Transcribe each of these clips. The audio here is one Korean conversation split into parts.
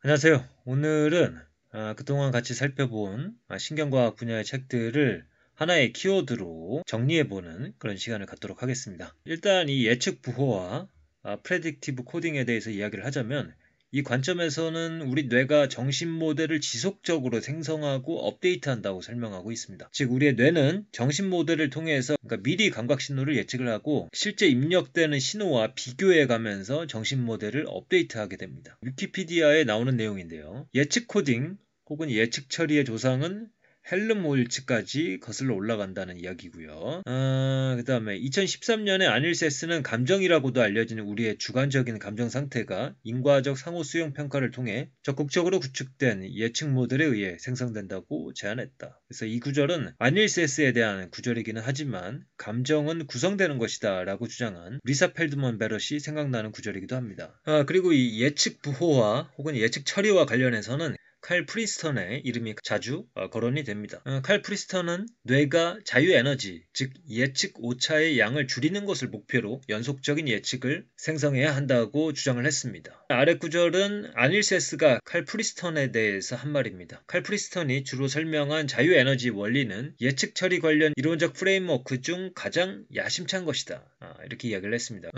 안녕하세요. 오늘은 그동안 같이 살펴본 신경과학 분야의 책들을 하나의 키워드로 정리해보는 그런 시간을 갖도록 하겠습니다. 일단 이 예측 부호와 프레딕티브 코딩에 대해서 이야기를 하자면 이 관점에서는 우리 뇌가 정신 모델을 지속적으로 생성하고 업데이트한다고 설명하고 있습니다. 즉 우리의 뇌는 정신 모델을 통해서 미리 감각 신호를 예측을 하고 실제 입력되는 신호와 비교해 가면서 정신 모델을 업데이트하게 됩니다. 위키피디아에 나오는 내용인데요. 예측 코딩 혹은 예측 처리의 조상은 헬름홀츠까지 거슬러 올라간다는 이야기고요. 그 다음에 2013년에 아닐세스는 감정이라고도 알려지는 우리의 주관적인 감정 상태가 인과적 상호 수용 평가를 통해 적극적으로 구축된 예측 모델에 의해 생성된다고 제안했다. 그래서 이 구절은 아닐세스에 대한 구절이기는 하지만 감정은 구성되는 것이다 라고 주장한 리사 펠드먼 베럿이 생각나는 구절이기도 합니다. 그리고 이 예측 부호와 혹은 예측 처리와 관련해서는 칼 프리스턴의 이름이 자주 거론이 됩니다. 칼 프리스턴은 뇌가 자유에너지, 즉 예측 오차의 양을 줄이는 것을 목표로 연속적인 예측을 생성해야 한다고 주장을 했습니다. 아래 구절은 아닐세스가 칼 프리스턴에 대해서 한 말입니다. 칼 프리스턴이 주로 설명한 자유에너지 원리는 예측 처리 관련 이론적 프레임워크 중 가장 야심찬 것이다. 이렇게 이야기를 했습니다.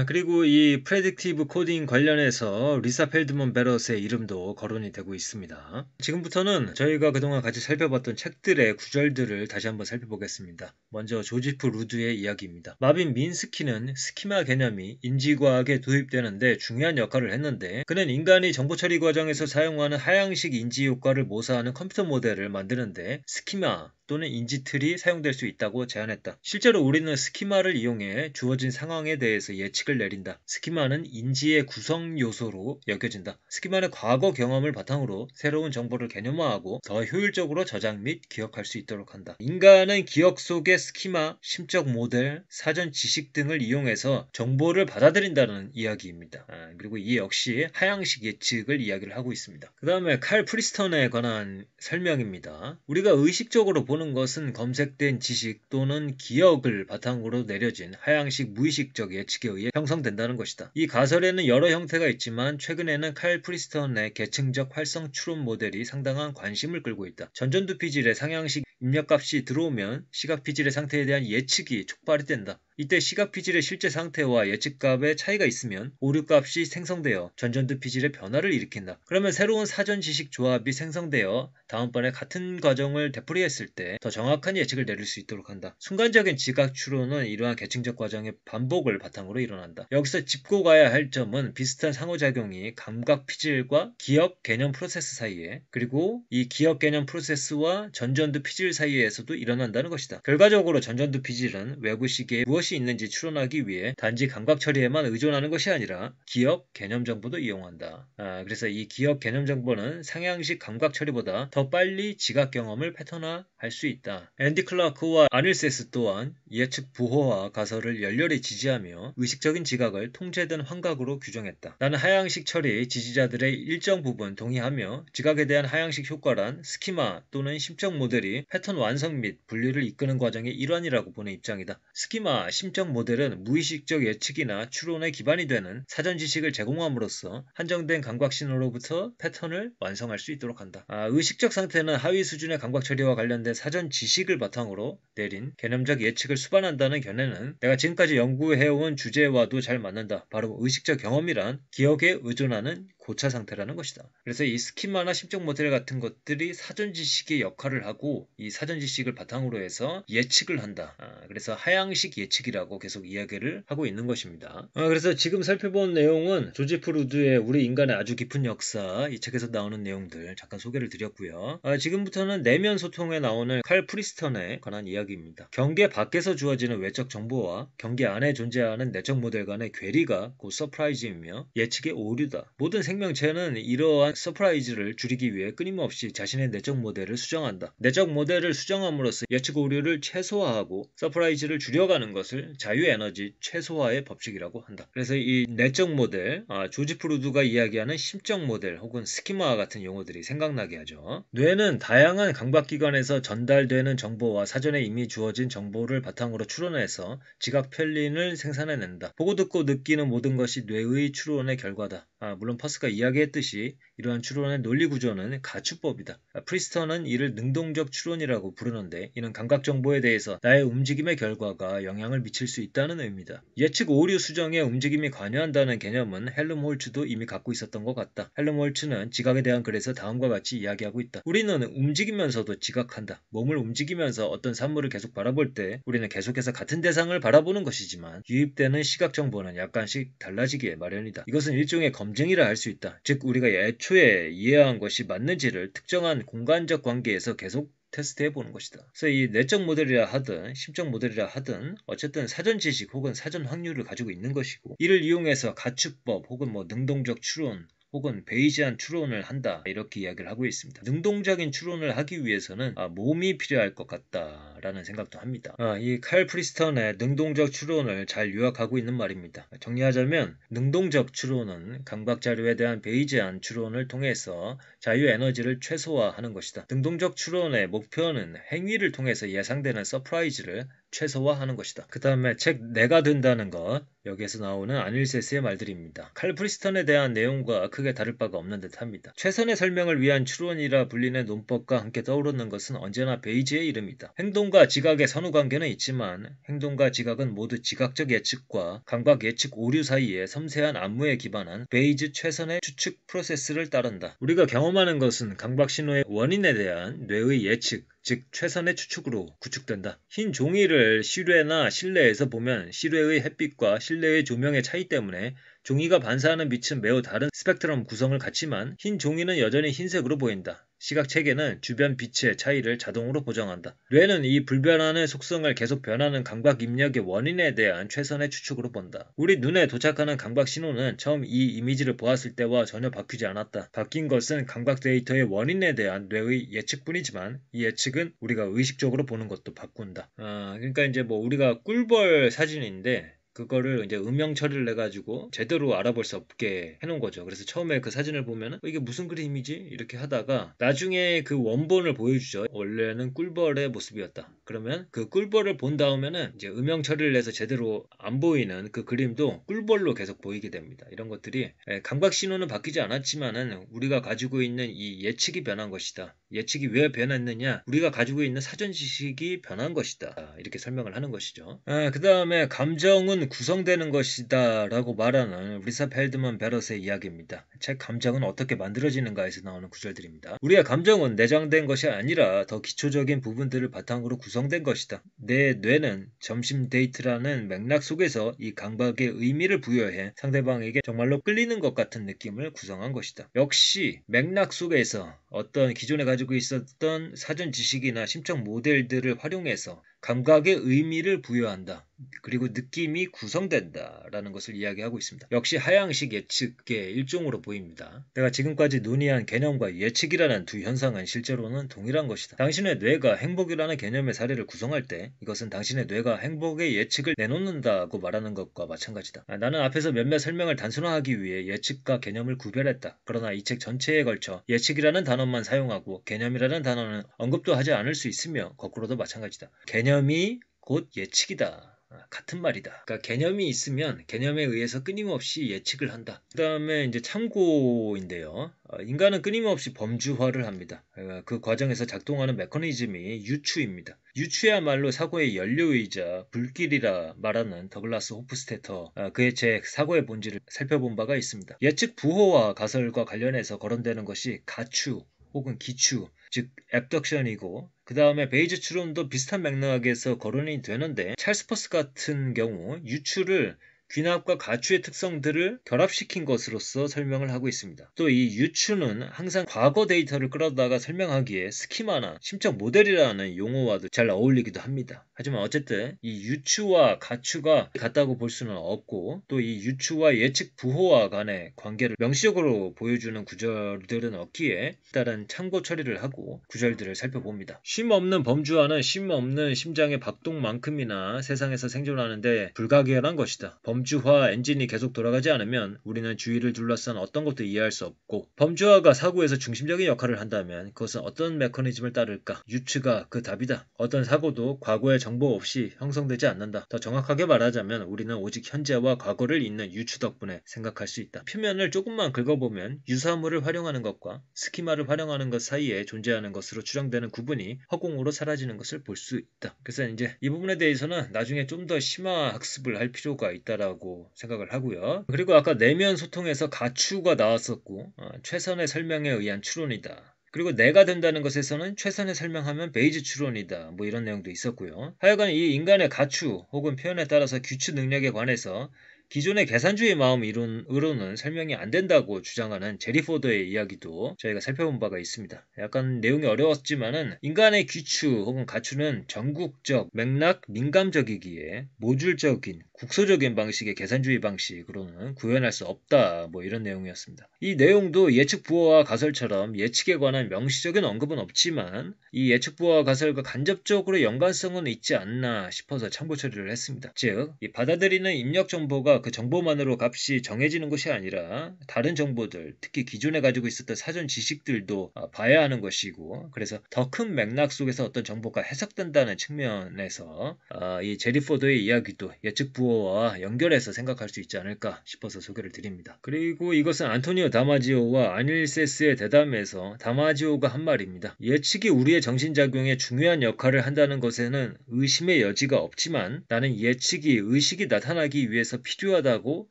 그리고 이 프레딕티브 코딩 관련해서 리사 펠드먼 베럿의 이름도 거론이 되고 있습니다. 지금부터는 저희가 그동안 같이 살펴봤던 책들의 구절들을 다시 한번 살펴보겠습니다. 먼저 조지프 루드의 이야기입니다. 마빈 민스키는 스키마 개념이 인지과학에 도입되는데 중요한 역할을 했는데 그는 인간이 정보처리 과정에서 사용하는 하향식 인지 효과를 모사하는 컴퓨터 모델을 만드는데 스키마 또는 인지틀이 사용될 수 있다고 제안했다. 실제로 우리는 스키마를 이용해 주어진 상황에 대해서 예측을 내린다. 스키마는 인지의 구성 요소로 여겨진다. 스키마는 과거 경험을 바탕으로 새로운 정보를 개념화하고 더 효율적으로 저장 및 기억할 수 있도록 한다. 인간은 기억 속의 스키마, 심적 모델, 사전 지식 등을 이용해서 정보를 받아들인다는 이야기입니다. 그리고 이 역시 하향식 예측을 이야기를 하고 있습니다. 그 다음에 칼 프리스턴에 관한 설명입니다. 우리가 의식적으로 보는 것은 검색된 지식 또는 기억을 바탕으로 내려진 하향식 무의식적 예측에 의해 형성된다는 것이다. 이 가설에는 여러 형태가 있지만 최근에는 칼 프리스턴의 계층적 활성 추론 모델이 상당한 관심을 끌고 있다. 전전두 피질의 상향식 입력값이 들어오면 시각 피질의 상태에 대한 예측이 촉발이 된다. 이때 시각 피질의 실제 상태와 예측값의 차이가 있으면 오류값이 생성되어 전전두 피질의 변화를 일으킨다. 그러면 새로운 사전 지식 조합이 생성되어 다음번에 같은 과정을 되풀이했을 때 더 정확한 예측을 내릴 수 있도록 한다. 순간적인 지각 추론은 이러한 계층적 과정의 반복을 바탕으로 일어난다. 여기서 짚고 가야 할 점은 비슷한 상호작용이 감각 피질과 기억 개념 프로세스 사이에 그리고 이 기억 개념 프로세스와 전전두 피질 사이에서도 일어난다는 것이다. 결과적으로 전전두 피질은 외부 시계에 무엇이 있는지 추론하기 위해 단지 감각 처리에만 의존하는 것이 아니라 기억 개념 정보도 이용한다. 그래서 이 기억 개념 정보는 상향식 감각 처리보다 더 빨리 지각 경험을 패턴화할 수 있다. 앤디 클라크와 아닐세스 또한 예측 부호와 가설을 열렬히 지지하며 의식적인 지각을 통제된 환각으로 규정했다. 나는 하향식 처리 지지자들의 일정 부분 동의하며 지각에 대한 하향식 효과란 스키마 또는 심적 모델이 패턴 완성 및 분리를 이끄는 과정의 일환이라고 보는 입장이다. 스키마, 심적 모델은 무의식적 예측이나 추론에 기반이 되는 사전 지식을 제공함으로써 한정된 감각 신호로부터 패턴을 완성할 수 있도록 한다. 의식적 상태는 하위 수준의 감각 처리와 관련된 사전 지식을 바탕으로 내린 개념적 예측을 수반한다는 견해는 내가 지금까지 연구해온 주제와도 잘 맞는다. 바로 의식적 경험이란 기억에 의존하는 고차 상태라는 것이다. 그래서 이 스키마나 심적 모델 같은 것들이 사전 지식의 역할을 하고 이 사전 지식을 바탕으로 해서 예측을 한다. 그래서 하향식 예측이라고 계속 이야기를 하고 있는 것입니다. 그래서 지금 살펴본 내용은 조지프 루드의 우리 인간의 아주 깊은 역사 이 책에서 나오는 내용들 잠깐 소개를 드렸고요. 지금부터는 내면 소통에 나오는 칼 프리스턴에 관한 이야기입니다. 경계 밖에서 주어지는 외적 정보와 경계 안에 존재하는 내적 모델 간의 괴리가 곧 서프라이즈이며 예측의 오류다. 모든 생명체는 이러한 서프라이즈를 줄이기 위해 끊임없이 자신의 내적 모델을 수정한다. 내적 모델을 수정함으로써 예측 오류를 최소화하고 서프라이즈를 줄여가는 것을 자유에너지 최소화의 법칙이라고 한다. 그래서 이 내적 모델, 조지프 루드가 이야기하는 심적 모델 혹은 스키마 같은 용어들이 생각나게 하죠. 뇌는 다양한 감각기관에서 전달되는 정보와 사전에 이미 주어진 정보를 바탕으로 추론해서 지각 편린을 생산해낸다. 보고 듣고 느끼는 모든 것이 뇌의 추론의 결과다. 물론 퍼스가 이야기했듯이 이러한 추론의 논리 구조는 가축법이다. 프리스턴은 이를 능동적 추론이라고 부르는데 이는 감각 정보에 대해서 나의 움직임의 결과가 영향을 미칠 수 있다는 의미다. 예측 오류 수정에 움직임이 관여한다는 개념은 헬름홀츠도 이미 갖고 있었던 것 같다. 헬름홀츠는 지각에 대한 글에서 다음과 같이 이야기하고 있다. 우리는 움직이면서도 지각한다. 몸을 움직이면서 어떤 산물을 계속 바라볼 때 우리는 계속해서 같은 대상을 바라보는 것이지만 유입되는 시각 정보는 약간씩 달라지기에 마련이다. 이것은 일종의 검증이라 할 수 있다. 즉 우리가 애초에 이해한 것이 맞는지를 특정한 공간적 관계에서 계속 테스트해 보는 것이다. 그래서 이 내적 모델이라 하든 심적 모델이라 하든 어쨌든 사전 지식 혹은 사전 확률을 가지고 있는 것이고 이를 이용해서 가축법 혹은 능동적 추론 혹은 베이지안 추론을 한다 이렇게 이야기를 하고 있습니다. 능동적인 추론을 하기 위해서는 몸이 필요할 것 같다라는 생각도 합니다. 이 칼 프리스턴의 능동적 추론을 잘 요약하고 있는 말입니다. 정리하자면 능동적 추론은 감각 자료에 대한 베이지안 추론을 통해서 자유 에너지를 최소화하는 것이다. 능동적 추론의 목표는 행위를 통해서 예상되는 서프라이즈를 최소화하는 것이다. 그 다음에 책 내가 된다는 것 여기에서 나오는 아닐세스의 말들입니다. 칼 프리스턴에 대한 내용과 크게 다를 바가 없는 듯합니다. 최선의 설명을 위한 추론이라 불리는 논법과 함께 떠오르는 것은 언제나 베이지의 이름이다. 행동과 지각의 선후관계는 있지만 행동과 지각은 모두 지각적 예측과 감각 예측 오류 사이의 섬세한 안무에 기반한 베이지 최선의 추측 프로세스를 따른다. 우리가 경험하는 것은 감각 신호의 원인에 대한 뇌의 예측 즉 최선의 추측으로 구축된다. 흰 종이를 실외나 실내에서 보면 실외의 햇빛과 실내의 조명의 차이 때문에 종이가 반사하는 빛은 매우 다른 스펙트럼 구성을 갖지만 흰 종이는 여전히 흰색으로 보인다. 시각체계는 주변 빛의 차이를 자동으로 보정한다. 뇌는 이 불변하는 속성을 계속 변하는 감각 입력의 원인에 대한 최선의 추측으로 본다. 우리 눈에 도착하는 감각 신호는 처음 이 이미지를 보았을 때와 전혀 바뀌지 않았다. 바뀐 것은 감각 데이터의 원인에 대한 뇌의 예측뿐이지만 이 예측은 우리가 의식적으로 보는 것도 바꾼다. 그러니까 이제 우리가 꿀벌 사진인데 그거를 이제 음영 처리를 해가지고 제대로 알아볼 수 없게 해놓은 거죠. 그래서 처음에 그 사진을 보면은 이게 무슨 그림이지? 이렇게 하다가 나중에 그 원본을 보여주죠. 원래는 꿀벌의 모습이었다. 그러면 그 꿀벌을 본 다음에는 이제 음영 처리를 해서 제대로 안 보이는 그 그림도 꿀벌로 계속 보이게 됩니다. 이런 것들이 감각 신호는 바뀌지 않았지만은 우리가 가지고 있는 이 예측이 변한 것이다. 예측이 왜 변했느냐? 우리가 가지고 있는 사전 지식이 변한 것이다. 이렇게 설명을 하는 것이죠. 그 다음에 감정은 구성되는 것이다 라고 말하는 리사 펠드먼 베럿의 이야기입니다. 책 감정은 어떻게 만들어지는가에서 나오는 구절들입니다. 우리의 감정은 내장된 것이 아니라 더 기초적인 부분들을 바탕으로 구성된 것이다. 내 뇌는 점심 데이트라는 맥락 속에서 이 감각의 의미를 부여해 상대방에게 정말로 끌리는 것 같은 느낌을 구성한 것이다. 역시 맥락 속에서 어떤 기존에 가지고 있었던 사전 지식이나 심적 모델들을 활용해서 감각의 의미를 부여한다. 그리고 느낌이 구성된다라는 것을 이야기하고 있습니다. 역시 하향식 예측의 일종으로 보입니다. 내가 지금까지 논의한 개념과 예측이라는 두 현상은 실제로는 동일한 것이다. 당신의 뇌가 행복이라는 개념의 사례를 구성할 때 이것은 당신의 뇌가 행복의 예측을 내놓는다고 말하는 것과 마찬가지다. 나는 앞에서 몇몇 설명을 단순화하기 위해 예측과 개념을 구별했다. 그러나 이 책 전체에 걸쳐 예측이라는 단어만 사용하고 개념이라는 단어는 언급도 하지 않을 수 있으며 거꾸로도 마찬가지다. 개념이 곧 예측이다. 같은 말이다. 그러니까 개념이 있으면 개념에 의해서 끊임없이 예측을 한다. 그 다음에 이제 참고인데요. 인간은 끊임없이 범주화를 합니다. 그 과정에서 작동하는 메커니즘이 유추입니다. 유추야말로 사고의 연료이자 불길이라 말하는 더글라스 호프스테터 그의 책 사고의 본질을 살펴본 바가 있습니다. 예측 부호와 가설과 관련해서 거론되는 것이 가추 혹은 기추 즉 abduction이고 그 다음에 베이지 추론도 비슷한 맥락에서 거론이 되는데 찰스 퍼스 같은 경우 유추를 귀납과 가추의 특성들을 결합시킨 것으로서 설명을 하고 있습니다. 또 이 유추는 항상 과거 데이터를 끌어다가 설명하기에 스키마나 심적 모델이라는 용어와도 잘 어울리기도 합니다. 하지만 어쨌든 이 유추와 가추가 같다고 볼 수는 없고 또 이 유추와 예측 부호와 간의 관계를 명시적으로 보여주는 구절들은 없기에 따른 참고 처리를 하고 구절들을 살펴봅니다. 쉼 없는 범주화는 쉼 없는 심장의 박동만큼이나 세상에서 생존하는데 불가결한 것이다. 범주화 엔진이 계속 돌아가지 않으면 우리는 주위를 둘러싼 어떤 것도 이해할 수 없고, 범주화가 사고에서 중심적인 역할을 한다면 그것은 어떤 메커니즘을 따를까? 유추가 그 답이다. 어떤 사고도 과거의 정보 없이 형성되지 않는다. 더 정확하게 말하자면 우리는 오직 현재와 과거를 잇는 유추 덕분에 생각할 수 있다. 표면을 조금만 긁어보면 유사물을 활용하는 것과 스키마를 활용하는 것 사이에 존재하는 것으로 추정되는 구분이 허공으로 사라지는 것을 볼 수 있다. 그래서 이제 이 부분에 대해서는 나중에 좀 더 심화 학습을 할 필요가 있다라고 생각을 하고요. 그리고 아까 내면 소통에서 가추가 나왔었고, 최선의 설명에 의한 추론이다. 그리고 내가 된다는 것에서는 최선의 설명하면 베이지 추론이다. 뭐 이런 내용도 있었고요. 하여간 이 인간의 가추 혹은 표현에 따라서 규추 능력에 관해서 기존의 계산주의 마음 이론으로는 설명이 안 된다고 주장하는 제리 포더의 이야기도 저희가 살펴본 바가 있습니다. 약간 내용이 어려웠지만은 인간의 귀추 혹은 가추는 전국적, 맥락, 민감적이기에 모듈적인, 국소적인 방식의 계산주의 방식으로는 구현할 수 없다. 뭐 이런 내용이었습니다. 이 내용도 예측 부호와 가설처럼 예측에 관한 명시적인 언급은 없지만 이 예측 부호와 가설과 간접적으로 연관성은 있지 않나 싶어서 참고 처리를 했습니다. 즉, 이 받아들이는 입력 정보가 그 정보만으로 값이 정해지는 것이 아니라 다른 정보들, 특히 기존에 가지고 있었던 사전 지식들도 봐야 하는 것이고, 그래서 더 큰 맥락 속에서 어떤 정보가 해석된다는 측면에서 이 제리 포더의 이야기도 예측 부호와 연결해서 생각할 수 있지 않을까 싶어서 소개를 드립니다. 그리고 이것은 안토니오 다마지오와 아닐세스의 대담에서 다마지오가 한 말입니다. 예측이 우리의 정신작용에 중요한 역할을 한다는 것에는 의심의 여지가 없지만 나는 예측이 의식이 나타나기 위해서 필요하다고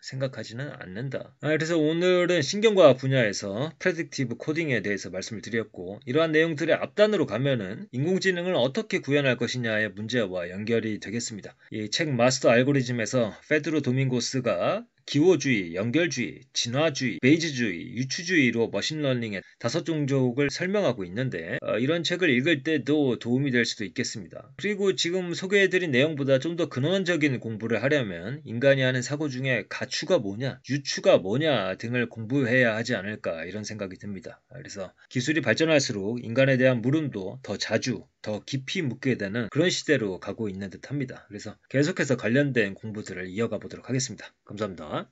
생각하지는 않는다. 그래서 오늘은 신경과학 분야에서 프레딕티브 코딩에 대해서 말씀을 드렸고, 이러한 내용들의 앞단으로 가면은 인공지능을 어떻게 구현할 것이냐의 문제와 연결이 되겠습니다. 이 책 마스터 알고리즘에서 페드로 도밍고스가 기호주의, 연결주의, 진화주의, 베이지주의, 유추주의로 머신러닝의 5종족을 설명하고 있는데 이런 책을 읽을 때도 도움이 될 수도 있겠습니다. 그리고 지금 소개해드린 내용보다 좀 더 근원적인 공부를 하려면 인간이 하는 사고 중에 가추가 뭐냐, 유추가 뭐냐 등을 공부해야 하지 않을까 이런 생각이 듭니다. 그래서 기술이 발전할수록 인간에 대한 물음도 더 자주, 더 깊이 묻게 되는 그런 시대로 가고 있는 듯합니다. 그래서 계속해서 관련된 공부들을 이어가 보도록 하겠습니다. 감사합니다.